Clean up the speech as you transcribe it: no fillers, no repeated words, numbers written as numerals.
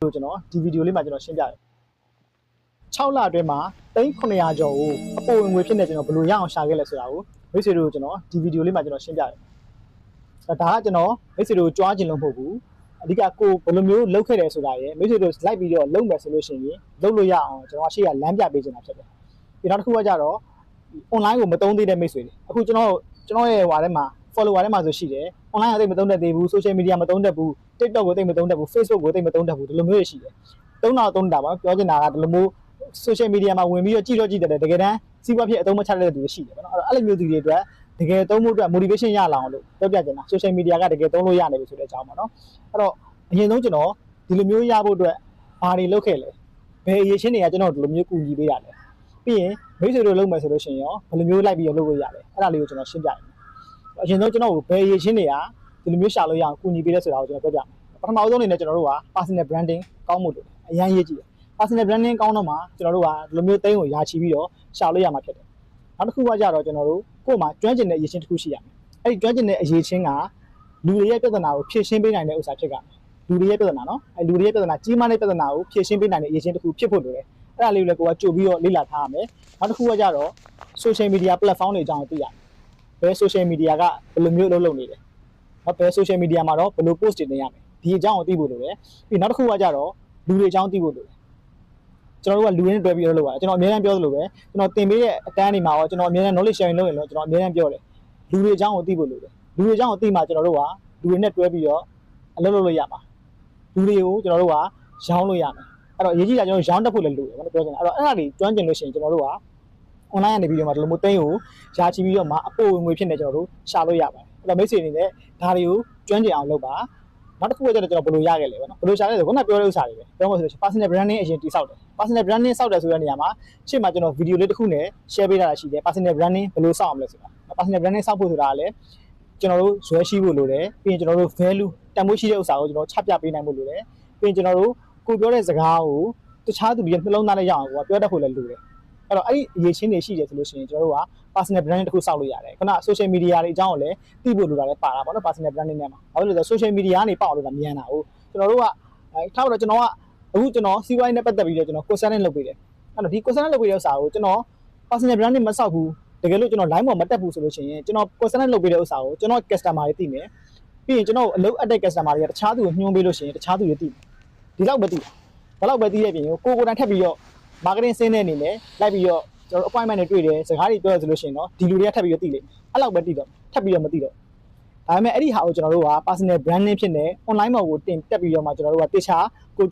လို့ကျွန်တော်ဒီဗီဒီယိုလေးမှာကျွန်တော်ရှင်းပြတယ်6လအတွင်းမှာ3900ကျော်ကိုအပေါ်ဝင်ငွေဖြစ်နေကျွန်တော်ဘယ်လိုရအောင်ရှာခဲ့လဲဆိုတာကိုမိတ်ဆွေတို့ကျွန်တော်ဒီဗီဒီယိုလေးမှာကျွန်တော်ရှင်းပြတယ်ဒါကကျွန်တော်မိတ်ဆွေတို့ကြွားခြင်းလို့မဟုတ်ဘူးအဓိကကိုဘယ်လိုမျိုးလုပ်ခဲ့တယ်ဆိုတာရယ်မိတ်ဆွေတို့လိုက်ပြီးတော့လုပ်မယ်ဆိုလို့ရှိရင်လုပ်လို့ရအောင်ကျွန်တော်ရှေ့ကလမ်းပြပေးချင်တာဖြစ်တယ်ဒီနောက်တစ်ခုကကြတော့ online ကိုမသုံးသေးတဲ့မိတ်ဆွေတွေအခုကျွန်တော်ရဲ့ဟွာထဲမှာ follower ထဲမှာဆိုရှိတယ် online ကိုသိမသုံးတတ်သေးဘူး social media မသုံးတတ်ဘူး TikTok ကိုသိမသုံးတတ်ဘူး Facebook ကိုသိမသုံးတတ်ဘူးဒီလိုမျိုးတွေရှိတယ်သုံးတာပါပြောချင်တာကဒီလိုမျိုး social media မှာဝင်ပြီးတော့ကြည့်တယ်တကယ်တမ်းစီးပွားဖြစ်အသုံးမချတဲ့သူတွေရှိတယ်ပေါ့နော်အဲ့လိုမျိုးသူတွေအတွက်တကယ်သုံးဖို့အတွက် motivation ရလာအောင်လို့ပြောပြချင်တာ social media ကတကယ်သုံးလို့ရနေပြီဆိုတဲ့အကြောင်းပေါ့နော်အဲ့တော့အရင်ဆုံးကျွန်တော်ဒီလိုမျိုးရဖို့အတွက်ဘာတွေလုပ်ခဲ့လဲဘယ်အရေးချင်းတွေကကျွန်တော်ဒီလိုမျိုးကူညီပေးရတယ်ပြီးရင်မိတ်ဆွေတို့လုပ်မယ်ဆိုလို့ရှိရင်ရောဘယ်လိုမျိုးလိုက်ပြီးလုပ်လို့ရလဲအဲ့ဒါလေးကိုကျွန်တော်ရှင်းပြတယ်အရင်ဆုံးကျွန်တော်ကိုဘယ်အရေးချင်းတွေကဒီလိုမျိုးရှာလို့ရအောင်ကူညီပေးလဲဆိုတာကိုကျွန်တော်ပြောပြမယ်ပထမဆုံးအနေနဲ့ကျွန်တော်တို့က personal branding ကောင်းမှုလို့အရင်ရေးကြည့်တယ် personal branding ကောင်းတော့မှကျွန်တော်တို့ကဒီလိုမျိုးသိန်းကိုယာချီပြီးတော့ရှာလို့ရမှာဖြစ်တယ်နောက်တစ်ခုကကြတော့ကျွန်တော်တို့ကိုယ်မှာကျွမ်းကျင်တဲ့အရေးချင်းတစ်ခုရှိရမယ်အဲ့ဒီကျွမ်းကျင်တဲ့အရေးချင်းကလူတွေရဲ့ပြဿနာကိုဖြေရှင်းပေးနိုင်တဲ့ဥစ္စာဖြစ်ကလူတွေရဲ့ပြဿနာနော်အဲ့လူတွေရဲ့ပြဿနာကြီးမားတဲ့ပြဿနာကိုဖြေရှင်းပေးနိုင်တဲ့အရေးချင်းတစ်ခုဖြစ်ဖို့လိုတယ်အဲ့ဒါလေးကိုလည်းကိုကကြိုပြီးတော့လေ့လာထားရမယ်နောက်တစ်ခုကကြတော့ social media platform တွေအကြောင်းသိရမယ်ဘယ် social media ကဘယ်လိုမျိုးလုပ်နေလဲဘယ် social media မှာတော့ဘယ်လို post တွေနေရမယ်ဒီအကြောင်းကိုသိဖို့လိုတယ်ပြီးနောက်တစ်ခုကကြတော့လူတွေအကြောင်းသိဖို့လိုတယ်ကျွန်တော်တို့ကလူရင်းတွဲပြီးတော့လုပ်ရတယ်ကျွန်တော်အများအားပြောသလိုပဲကျွန်တော်သင်ပေးတဲ့အတန်းတွေမှာရောကျွန်တော်အများအား knowledge sharing လုပ်ရင်တော့ကျွန်တော်အများအားပြောတယ်လူတွေအကြောင်းကိုသိဖို့လိုတယ်လူတွေအကြောင်းကိုသိမှကျွန်တော်တို့ကလူတွေနဲ့တွဲပြီးတော့အလုပ်လုပ်လို့ရမှာလူတွေကိုကျွန်တော်တို့ကရောင်းလို့ရမယ်အဲ့တော့အရေးကြီးတာကျွန်တော်ရောင်းတတ်ဖို့လည်းလိုတယ်ဘာလို့ပြောချင်လဲအဲ့တော့အဲ့ဒါတွေကျွမ်းကျင်လို့ရှိရင်ကျွန်တော်တို့က online ကနေပြီးတော့မှဒီလိုမျိုးသိန်းကိုယာချီပြီးတော့မှအပေါ်ဝင်ငွေဖြစ်နေကျွန်တော်တို့ရှာလို့ရပါတယ်အဲ့တော့မိတ်ဆွေအနေနဲ့ဒါတွေကိုကျွမ်းကျင်အောင်လုပ်ပါနောက်တစ်ခုကကျတော့ကျွန်တော်ဘယ်လိုရခဲ့လဲပေါ့နော်ဘယ်လိုရှာလဲဆိုခုနပြောတဲ့ဥစ္စာတွေပဲပြောမှဆိုလို့ personal branding အရင်တိစောက်တယ် personal branding စောက်တယ်ဆိုတဲ့နေရာမှာရှေ့မှာကျွန်တော်ဗီဒီယိုလေးတစ်ခုနဲ့ share ပေးထားတာရှိတယ် personal branding ဘယ်လိုစောက်အောင်လဲဆိုတာ personal branding စောက်ဖို့ဆိုတာကလည်းကျွန်တော်တို့ဇွဲရှိဖို့လိုတယ်ပြီးရင်ကျွန်တော်တို့ value တန်ဖိုးရှိတဲ့ဥစ္စာကိုကျွန်တော်ချပြပေးနိုင်ဖို့လိုတယ်ပြီးရင်ကျွန်တော်တို့ကိုပြောတဲ့စကားကိုတခြားသူတွေနှလုံးသားနဲ့ရအောင်ကိုပြောတတ်ဖို့လည်းလိုတယ်အဲ့တော့အဲ့ဒီအရေးချင်းတွေရှိတယ်ဆိုလို့ရှိရင်ကျွန်တော်တို့က personal branding တစ်ခုစောက်လို့ရတယ်ခုန social media တွေအကြောင်းကိုလည်းသိဖို့လိုတာလည်းပါတာပေါ့နော် personal branding နဲ့မှာဘာလို့လဲဆိုတော့ social media ကနေပေါက်လို့တာမြန်တာဟုတ်ကျွန်တော်တို့ကထားတော့ကျွန်တော်ကအခုကျွန်တော်စီးပွားရေးနဲ့ပတ်သက်ပြီးတော့ကျွန်တော် consultant လုပ်ပေးတယ်အဲ့တော့ဒီ consultant လုပ်ပေးတဲ့ဥစ္စာကိုကျွန်တော် personal branding မစောက်ဘူးတကယ်လို့ကျွန်တော် line ပေါ်မတက်ဘူးဆိုလို့ရှိရင်ကျွန်တော် consultant လုပ်ပေးတဲ့ဥစ္စာကိုကျွန်တော် customer တွေသိမယ်ပြီးရင်ကျွန်တော်အလုပ်အပ်တဲ့ customer တွေကတခြားသူကိုညွှန်းပေးလို့ရှိရင်တခြားသူတွေသိမယ်ဒီလောက်ပဲသိတာဘယ်လောက်ပဲသိတဲ့ပြင်ကိုယ်တိုင်ထပ်ပြီးတော့ marketing ဆင်းတဲ့အနေနဲ့လိုက်ပြီးတော့ကျွန်တော် appointment တွေတွေ့တယ်စကားတွေပြောရဆိုလို့ရှိရင်တော့ဒီလူတွေကထပ်ပြီးတော့သိလိမ့်မယ်အဲ့လောက်ပဲသိတော့ထပ်ပြီးတော့မသိတော့ဒါပေမဲ့အဲ့ဒီဟာကိုကျွန်တော်တို့က personal branding ဖြစ်နေ online ပေါ်ကိုတင်တက်ပြီးတော့မှကျွန်တော်တို့ကတခြားကို